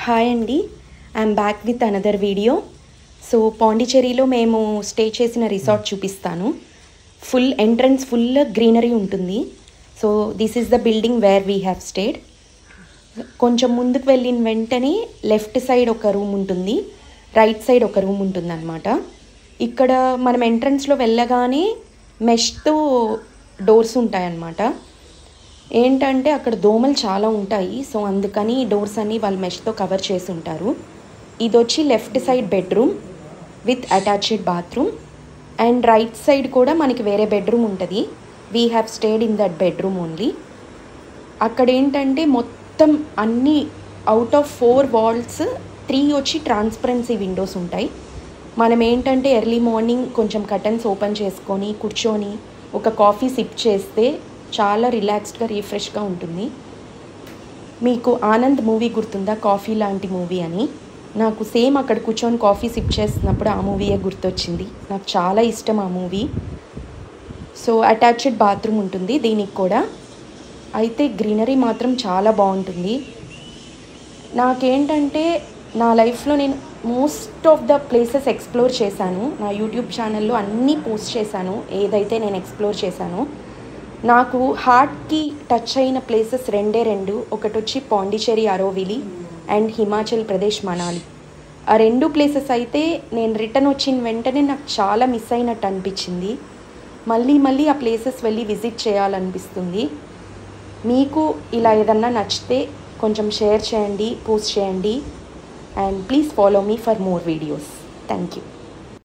Hi అండి, I'm back with another video. So పాండిచేరిలో మేము స్టే చేసిన రిసార్ట్ చూపిస్తాను. ఫుల్ ఎంట్రన్స్ ఫుల్ గ్రీనరీ ఉంటుంది. So this is the building where we have stayed. కొంచెం ముందుకు వెళ్ళిన వెంటనే లెఫ్ట్ సైడ్ ఒక రూమ్ ఉంటుంది, రైట్ సైడ్ ఒక రూమ్ ఉంటుంది అన్నమాట. ఇక్కడ మనం ఎంట్రన్స్లో వెళ్ళగానే మెష్తో డోర్స్ ఉంటాయన్నమాట. ఏంటంటే అక్కడ దోమలు చాలా ఉంటాయి, సో అందుకని డోర్స్ అన్ని వాళ్ళు మెష్తో కవర్ చేసి ఉంటారు. ఇది వచ్చి left side bedroom with attached bathroom, and right side కూడా మనకి వేరే బెడ్రూమ్ ఉంటుంది. We have stayed in that bedroom only. అక్కడ ఏంటంటే మొత్తం అన్ని అవుట్ ఆఫ్ 4 వాల్స్ 3 వచ్చి ట్రాన్స్పరెన్సీ విండోస్ ఉంటాయి. మనం ఏంటంటే ఎర్లీ మార్నింగ్ కొంచెం కర్టన్స్ ఓపెన్ చేసుకొని కూర్చొని ఒక కాఫీ సిప్ చేస్తే చాలా రిలాక్స్డ్గా రిఫ్రెష్గా ఉంటుంది. మీకు ఆనంద్ మూవీ గుర్తుందా, కాఫీ లాంటి మూవీ అని? నాకు సేమ్ అక్కడ కూర్చొని కాఫీ సిప్ చేస్తున్నప్పుడు ఆ మూవీయే గుర్తొచ్చింది. నాకు చాలా ఇష్టం ఆ మూవీ. సో అటాచ్డ్ బాత్రూమ్ ఉంటుంది దీనికి కూడా. అయితే గ్రీనరీ మాత్రం చాలా బాగుంటుంది. నాకేంటంటే నా లైఫ్లో నేను most of the places explore చేశాను. నా యూట్యూబ్ ఛానల్లో అన్నీ పోస్ట్ చేశాను ఏదైతే నేను ఎక్స్ప్లోర్ చేశానో. నాకు హార్ట్కి టచ్ అయిన ప్లేసెస్ 2 ఒకటి వచ్చి పాండిచేరి అరోవిలి అండ్ హిమాచల్ ప్రదేశ్ మనాలి. ఆ 2 ప్లేసెస్ అయితే నేను రిటర్న్ వచ్చిన వెంటనే నాకు చాలా మిస్ అయినట్టు అనిపించింది. మళ్ళీ ఆ ప్లేసెస్ వెళ్ళి విజిట్ చేయాలనిపిస్తుంది. మీకు ఇలా ఏదన్నా నచ్చితే కొంచెం షేర్ చేయండి, పోస్ట్ చేయండి, and please follow me for more videos. Thank you.